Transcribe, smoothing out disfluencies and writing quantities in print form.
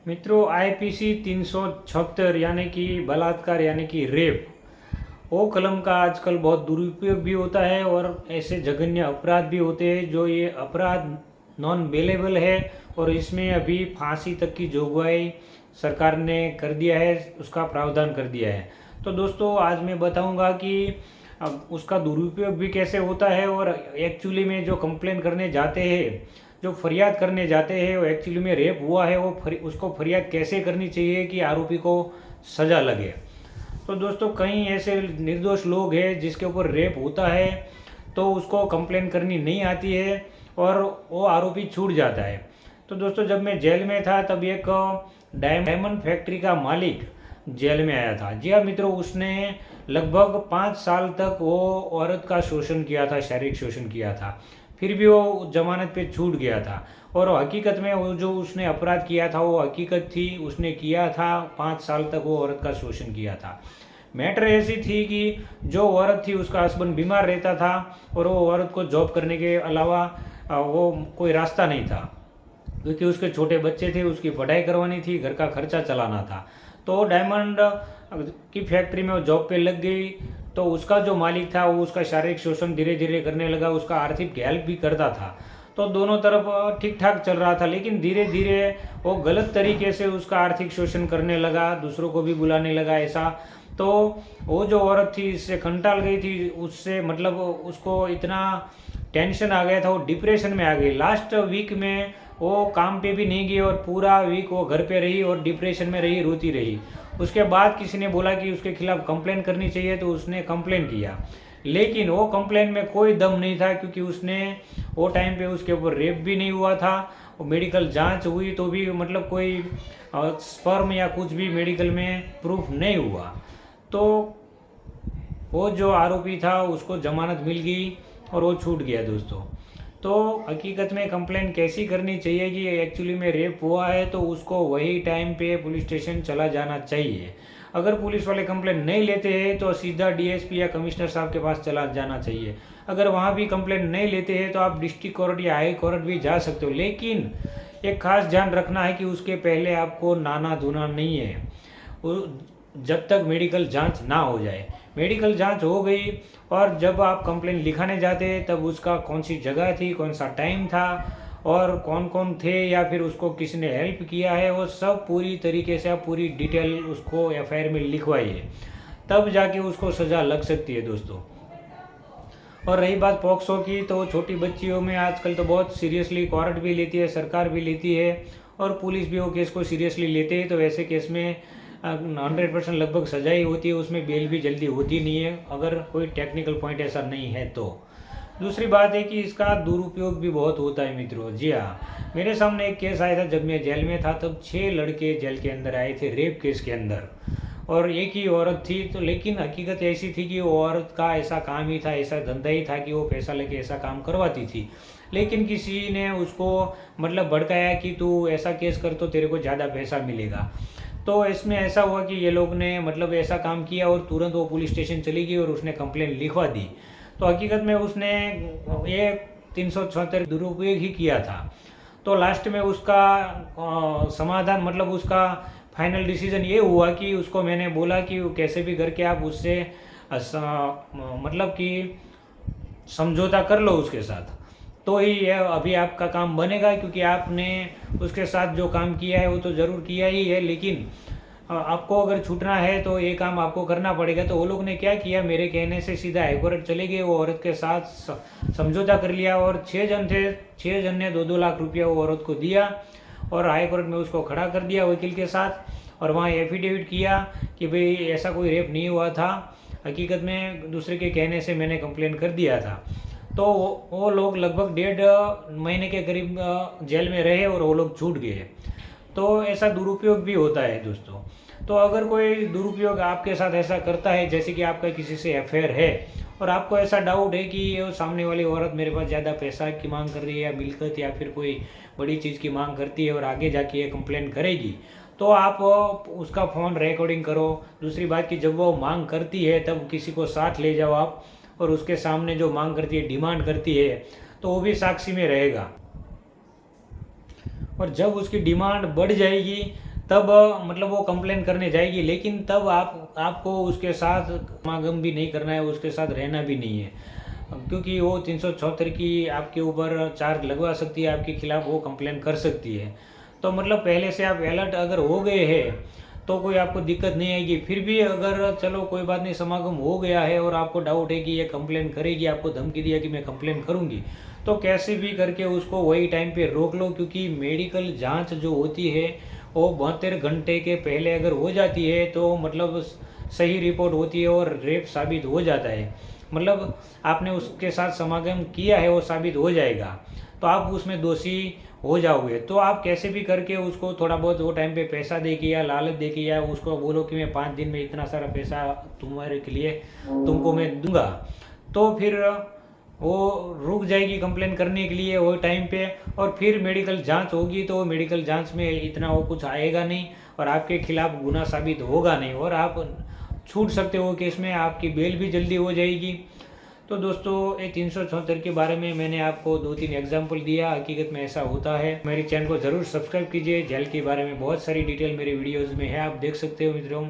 मित्रों, आईपीसी 376 यानी कि बलात्कार यानी कि रेप, वो कलम का आजकल बहुत दुरुपयोग भी होता है और ऐसे जघन्य अपराध भी होते हैं जो ये अपराध नॉन बेलेबल है। और इसमें अभी फांसी तक की जोगवाई सरकार ने कर दिया है, उसका प्रावधान कर दिया है। तो दोस्तों, आज मैं बताऊंगा कि अब उसका दुरुपयोग भी कैसे होता है और एक्चुअली में जो कंप्लेन करने जाते हैं, जो फरियाद करने जाते हैं, वो एक्चुअली में रेप हुआ है, वो उसको फरियाद कैसे करनी चाहिए कि आरोपी को सज़ा लगे। तो दोस्तों, कई ऐसे निर्दोष लोग हैं जिसके ऊपर रेप होता है तो उसको कंप्लेन करनी नहीं आती है और वो आरोपी छूट जाता है। तो दोस्तों, जब मैं जेल में था तब एक डायमंड फैक्ट्री का मालिक जेल में आया था। जी हाँ मित्रों, उसने लगभग 5 साल तक वो औरत का शोषण किया था, शारीरिक शोषण किया था। फिर भी वो जमानत पे छूट गया था। और हकीकत में वो जो उसने अपराध किया था वो हकीकत थी, उसने किया था। 5 साल तक वो औरत का शोषण किया था। मैटर ऐसी थी कि जो औरत थी उसका हस्बैंड बीमार रहता था और वो औरत को जॉब करने के अलावा वो कोई रास्ता नहीं था, क्योंकि उसके छोटे बच्चे थे, उसकी पढ़ाई करवानी थी, घर का खर्चा चलाना था। तो डायमंड की फैक्ट्री में वो जॉब पे लग गई। तो उसका जो मालिक था वो उसका शारीरिक शोषण धीरे धीरे करने लगा, उसका आर्थिक हेल्प भी करता था। तो दोनों तरफ ठीक ठाक चल रहा था, लेकिन धीरे धीरे वो गलत तरीके से उसका आर्थिक शोषण करने लगा, दूसरों को भी बुलाने लगा ऐसा। तो वो जो औरत थी इससे कंटाल गई थी, उससे मतलब उसको इतना टेंशन आ गया था, वो डिप्रेशन में आ गई। लास्ट वीक में वो काम पे भी नहीं गई और पूरा वीक वो घर पे रही और डिप्रेशन में रही, रोती रही। उसके बाद किसी ने बोला कि उसके खिलाफ कंप्लेन करनी चाहिए, तो उसने कंप्लेन किया। लेकिन वो कंप्लेन में कोई दम नहीं था, क्योंकि उसने वो टाइम पे उसके ऊपर रेप भी नहीं हुआ था। वो मेडिकल जांच हुई तो भी मतलब कोई स्पर्म या कुछ भी मेडिकल में प्रूफ नहीं हुआ। तो वो जो आरोपी था उसको जमानत मिल गई और वो छूट गया दोस्तों। तो हकीकत में कंप्लेंट कैसी करनी चाहिए कि एक्चुअली में रेप हुआ है तो उसको वही टाइम पे पुलिस स्टेशन चला जाना चाहिए। अगर पुलिस वाले कंप्लेंट नहीं लेते हैं तो सीधा डीएसपी या कमिश्नर साहब के पास चला जाना चाहिए। अगर वहाँ भी कंप्लेंट नहीं लेते हैं तो आप डिस्ट्रिक्ट कोर्ट या हाई कोर्ट भी जा सकते हो, लेकिन एक खास ध्यान रखना है कि उसके पहले आपको नाना धोना नहीं है, जब तक मेडिकल जांच ना हो जाए। मेडिकल जांच हो गई और जब आप कंप्लेन लिखाने जाते तब उसका कौन सी जगह थी, कौन सा टाइम था और कौन कौन थे या फिर उसको किसने हेल्प किया है, वो सब पूरी तरीके से आप पूरी डिटेल उसको एफआईआर में लिखवाइए, तब जाके उसको सज़ा लग सकती है दोस्तों। और रही बात पॉक्सो की, तो छोटी बच्चियों में आजकल तो बहुत सीरियसली कोर्ट भी लेती है, सरकार भी लेती है और पुलिस भी वो केस को सीरियसली लेते हैं। तो ऐसे केस में 100% लगभग सजा ही होती है, उसमें बेल भी जल्दी होती नहीं है, अगर कोई टेक्निकल पॉइंट ऐसा नहीं है तो। दूसरी बात है कि इसका दुरुपयोग भी बहुत होता है मित्रों। जी हाँ, मेरे सामने एक केस आया था जब मैं जेल में था, तब 6 लड़के जेल के अंदर आए थे रेप केस के अंदर, और एक ही औरत थी। तो लेकिन हकीकत ऐसी थी कि वो औरत का ऐसा काम ही था, ऐसा धंधा ही था कि वो पैसा लेके ऐसा काम करवाती थी। लेकिन किसी ने उसको मतलब भड़काया कि तू ऐसा केस कर तो तेरे को ज़्यादा पैसा मिलेगा। तो इसमें ऐसा हुआ कि ये लोग ने मतलब ऐसा काम किया और तुरंत वो पुलिस स्टेशन चली गई और उसने कंप्लेंट लिखवा दी। तो हकीकत में उसने ये 376 दुरुपयोग ही किया था। तो लास्ट में उसका समाधान मतलब उसका फाइनल डिसीजन ये हुआ कि उसको मैंने बोला कि कैसे भी करके आप उससे मतलब कि समझौता कर लो उसके साथ, तो ही ये अभी आपका काम बनेगा, क्योंकि आपने उसके साथ जो काम किया है वो तो ज़रूर किया ही है, लेकिन आपको अगर छूटना है तो ये काम आपको करना पड़ेगा। तो वो लोग ने क्या किया, मेरे कहने से सीधा हाईकोर्ट चले गए, वो औरत के साथ समझौता कर लिया और 6 जन थे, 6 जन ने 2-2 लाख रुपया वो औरत को दिया और हाईकोर्ट में उसको खड़ा कर दिया वकील के साथ। और वहाँ एफिडेविट किया कि भाई ऐसा कोई रेप नहीं हुआ था, हकीकत में दूसरे के कहने से मैंने कंप्लेन कर दिया था। तो वो लोग लगभग 1.5 महीने के करीब जेल में रहे और वो लोग छूट गए। तो ऐसा दुरुपयोग भी होता है दोस्तों। तो अगर कोई दुरुपयोग आपके साथ ऐसा करता है, जैसे कि आपका किसी से अफेयर है और आपको ऐसा डाउट है कि ये सामने वाली औरत मेरे पास ज़्यादा पैसा की मांग कर रही है या मिलकत या फिर कोई बड़ी चीज़ की मांग करती है और आगे जाके ये कंप्लेन करेगी, तो आप उसका फ़ोन रिकॉर्डिंग करो। दूसरी बात कि जब वो मांग करती है तब किसी को साथ ले जाओ आप, और उसके सामने जो मांग करती है, डिमांड करती है, तो वो भी साक्षी में रहेगा। और जब उसकी डिमांड बढ़ जाएगी तब मतलब वो कंप्लेन करने जाएगी, लेकिन तब आपको उसके साथ समागम भी नहीं करना है, उसके साथ रहना भी नहीं है, क्योंकि वो 376 की आपके ऊपर चार्ज लगवा सकती है, आपके खिलाफ़ वो कंप्लेन कर सकती है। तो मतलब पहले से आप अलर्ट अगर हो गए हैं तो कोई आपको दिक्कत नहीं आएगी। फिर भी अगर चलो कोई बात नहीं, समागम हो गया है और आपको डाउट है कि ये कंप्लेन करेगी, आपको धमकी दिया कि मैं कंप्लेन करूँगी, तो कैसे भी करके उसको वही टाइम पे रोक लो, क्योंकि मेडिकल जांच जो होती है वो 72 घंटे के पहले अगर हो जाती है तो मतलब सही रिपोर्ट होती है और रेप साबित हो जाता है, मतलब आपने उसके साथ समागम किया है वो साबित हो जाएगा, तो आप उसमें दोषी हो जाओगे। तो आप कैसे भी करके उसको थोड़ा बहुत वो टाइम पे पैसा दे के या लालच दे के या उसको बोलो कि मैं 5 दिन में इतना सारा पैसा तुम्हारे के लिए तुमको मैं दूंगा, तो फिर वो रुक जाएगी कंप्लेन करने के लिए वो टाइम पे। और फिर मेडिकल जांच होगी तो मेडिकल जांच में इतना वो कुछ आएगा नहीं और आपके खिलाफ गुनाह साबित होगा नहीं और आप छूट सकते हो केस में, आपकी बेल भी जल्दी हो जाएगी। तो दोस्तों ये 376 के बारे में मैंने आपको 2-3 एग्जाम्पल दिया, हकीकत में ऐसा होता है। मेरे चैनल को ज़रूर सब्सक्राइब कीजिए। जेल के बारे में बहुत सारी डिटेल मेरे वीडियोज़ में है, आप देख सकते हो मित्रों।